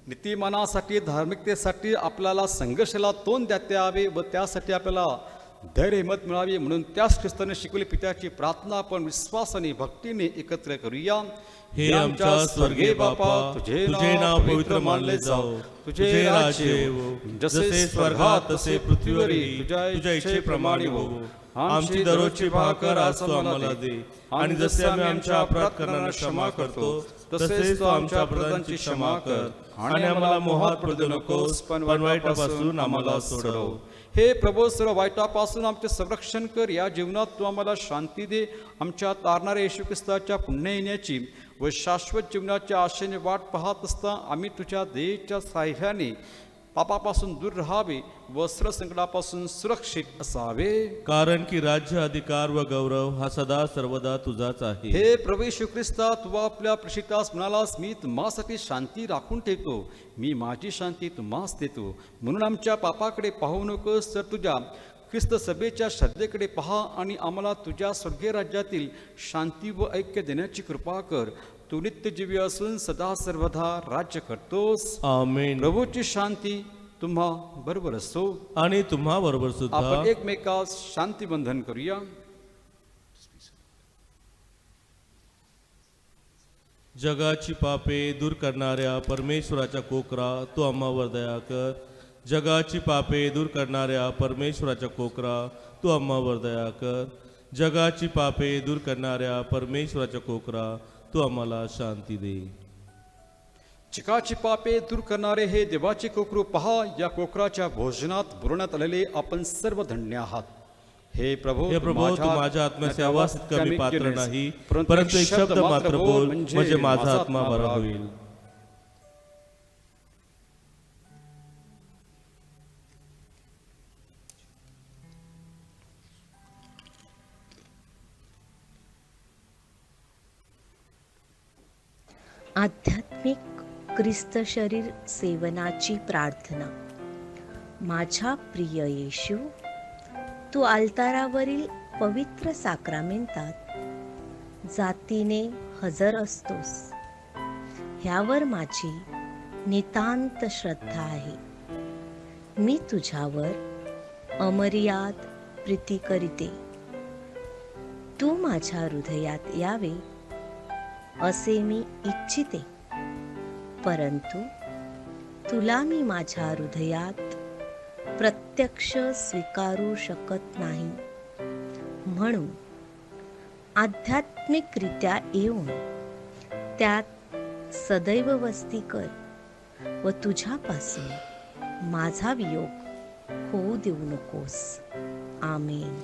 नीतिमानासाठी, धार्मिकतेसाठी आपल्याला संघर्षाला तोंड देता यावे व त्यासाठी आपल्याला धैर्य हिंमत मिळावी म्हणून त्याच ख्रिस्ताने शिकवली पित्याची प्रार्थना आपण विश्वासाने भक्तीने एकत्र करूया. हे आमच्या स्वर्गीय बापा, तुझे नाव पवित्र मानले जाओ, तुझे राज्य येवो, जसे स्वर्गात तसे पृथ्वीवरही तुझ्या इच्छेप्रमाणे हो. आमची दररोजची भाकर आज तू आम्हाला दे, आणि जसे आम्ही आमच्या अपराध करणाऱ्यांना क्षमा करतो तसेच तू आमच्या अपराधांची क्षमा कर, आणि आम्हाला मोहात पडू नकोस पण वाईटापासून आम्हाला सोडव. हे प्रभू, सर्व वाईटापासून आमचे संरक्षण कर. या जीवनात तू आम्हाला शांती दे. आमच्या तारणाऱ्या येशू ख्रिस्ताच्या पुन्हा येण्याची व शाश्वत जीवनाच्या आशेने वाट पाहत असता आम्ही तुझ्या देवाच्या साह्याने पापापासून दूर राहावे व सर्व संकटापासून सुरक्षित असावे. कारण की राज्य, अधिकार व गौरव हा सदा सर्वदा तुझाच आहे. हे प्रभू येशू ख्रिस्ता, तू आपल्या प्रेषितास म्हणालास, मी तुम्हासाठी शांती राखून ठेवतो, मी माझी शांती तुम्हास देतो. म्हणून आमच्या पापाकडे पाहू नकोस, तर तुझ्या ख्रिस्त सभेच्या श्रद्धेकडे पहा आणि आम्हाला तुझ्या स्वर्गीय राज्यातील शांती व ऐक्य देण्याची कृपा कर. तू नित्यजीवी असून सदा सर्वदा राज्य करतोस. आमेन. प्रभूची शांती तुम्हा बरोबर असो. आणि तुम्हा बरोबर सुद्धा. आपण एकमेकास शांती बंधन करूया. जगाची पापे दूर करणाऱ्या परमेश्वराच्या कोकरा, तू आम्हावर दया कर. जगाची पापे दूर करणाऱ्या परमेश्वराच्या कोकरा, तू आम्हावर दया कर. जगाची पापे दूर करणाऱ्या परमेश्वराच्या कोकरा, तू आम्हाला शांती दे. चिकाची पापे दूर करणारे हे देवाचे कोकरू पहा. या कोकराच्या भोजनात बुरवण्यात आलेले आपण सर्व धन्य आहात. हे प्रभू, तू माझ्या आत्म्याचे आवाज कमी पात्र नाही, परंतु एक शब्द मात्र बोल, म्हणजे माझा आत्मा बरा होईल. आध्यात्मिक ख्रिस्त शरीर सेवनाची प्रार्थना. माझ्या प्रिय येशू, तू अल्तारावरील पवित्र साक्रामेंतात जातीने हजर असतोस. ह्यावर माझी नितांत श्रद्धा आहे. मी तुझ्यावर अमर्याद प्रीती करीते. तू माझ्या हृदयात यावे असे मी इच्छिते, परंतु तुला मी माझ्या हृदयात प्रत्यक्ष स्वीकारू शकत नाही. म्हणून आध्यात्मिकरित्या येऊन त्यात सदैव वस्ती कर व तुझ्यापासून माझा वियोग होऊ देऊ नकोस. आमेन.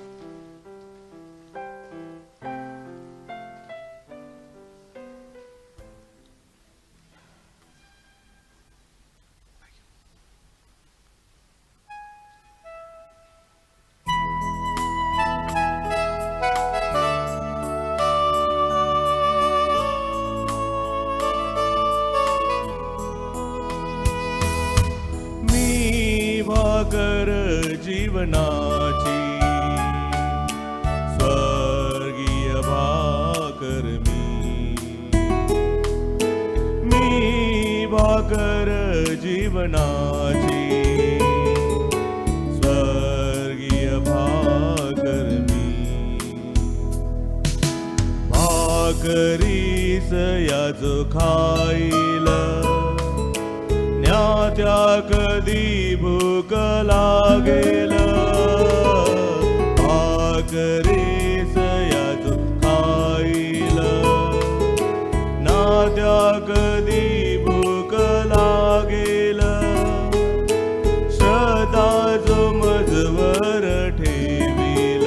भाकर जीवनाची स्वर्गीय भाकर मी भाकर जीवनाची स्वर्गीय भाकर मी. भाकरीस याच खाईल त्या कधी भूक लागेल. भाकरीस याच खाईल ना त्या कधी भूक लागेल. श्रद्धा जो मजवर ठेवील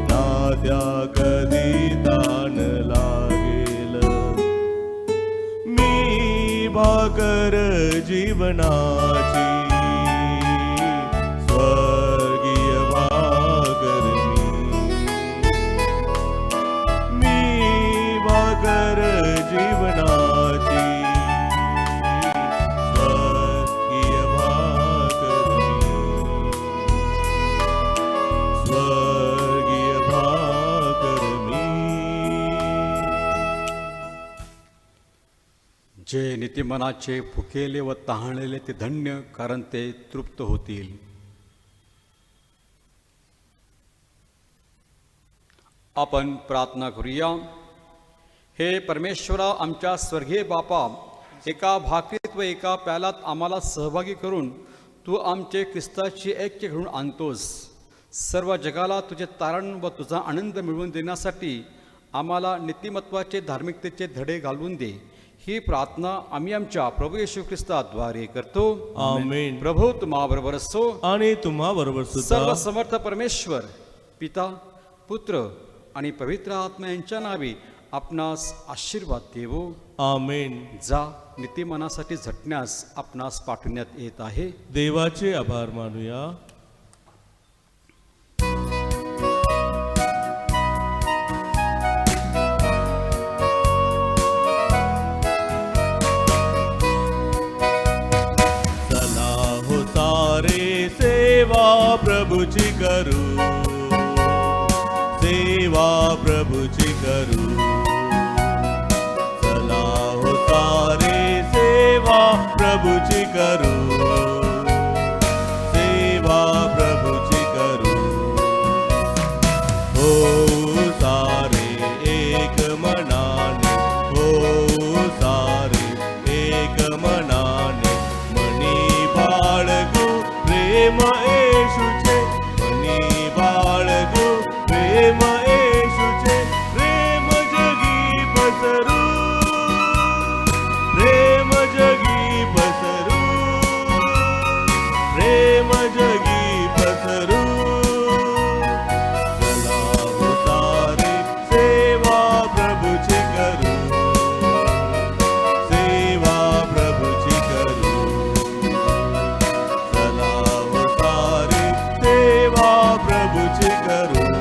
ना त्या कधी ताण लागेल. भाकर जीवनाची स्वर्गीय भाकर मी भाकर जीवनाची स्वर्गीय भाकर स्वर्गीय भाकर जे नीतिमनाचे भुकेले व तहानलेले ते धन्य, कारण ते तृप्त होतील. आपण प्रार्थना करूया. हे परमेश्वरा, आमच्या स्वर्गीय बापा, एका भाकरीत व एका प्यालात आम्हाला सहभागी करून तू आमचे ख्रिस्ताची ऐक्य घडवून आणतोस. सर्व जगाला तुझे तारण व तुझा आनंद मिळवून देण्यासाठी आम्हाला नीतिमत्वाचे, धार्मिकतेचे धडे घालवून दे. ही प्रार्थना आम्ही आमच्या प्रभू येशू ख्रिस्ताद्वारे करतो. आमेन. प्रभू तुम्हाबरोबर असो आणि तुम्हा बरोबर सुद्धा. सर्व समर्थ परमेश्वर पिता, पुत्र आणि पवित्र आत्मा यांच्या नावे आपणास आशीर्वाद देवो. आमेन. जा, नीतिमानासाठी झटण्यास आपणास पाठवण्यात येत आहे. देवाचे आभार मानूया. चला हो सारे सेवा प्रभूची करू, सेवा प्रभूची करू. चला हो सारे सेवा प्रभूची करू, सेवा प्रभूची करू. हो सारे एक मनाने, हो सारे एक मनाने, मनी बाळगू प्रेम येशूचे, मनी बाळगू प्रेम येशूचे. प्रेम जगी पसरू, प्रेम जगी पसरू, प्रेम जगी पसरू. चला हो सारे सेवा प्रभूची करू, सेवा प्रभूची करू. चला हो सारे सेवा प्रभूची करू.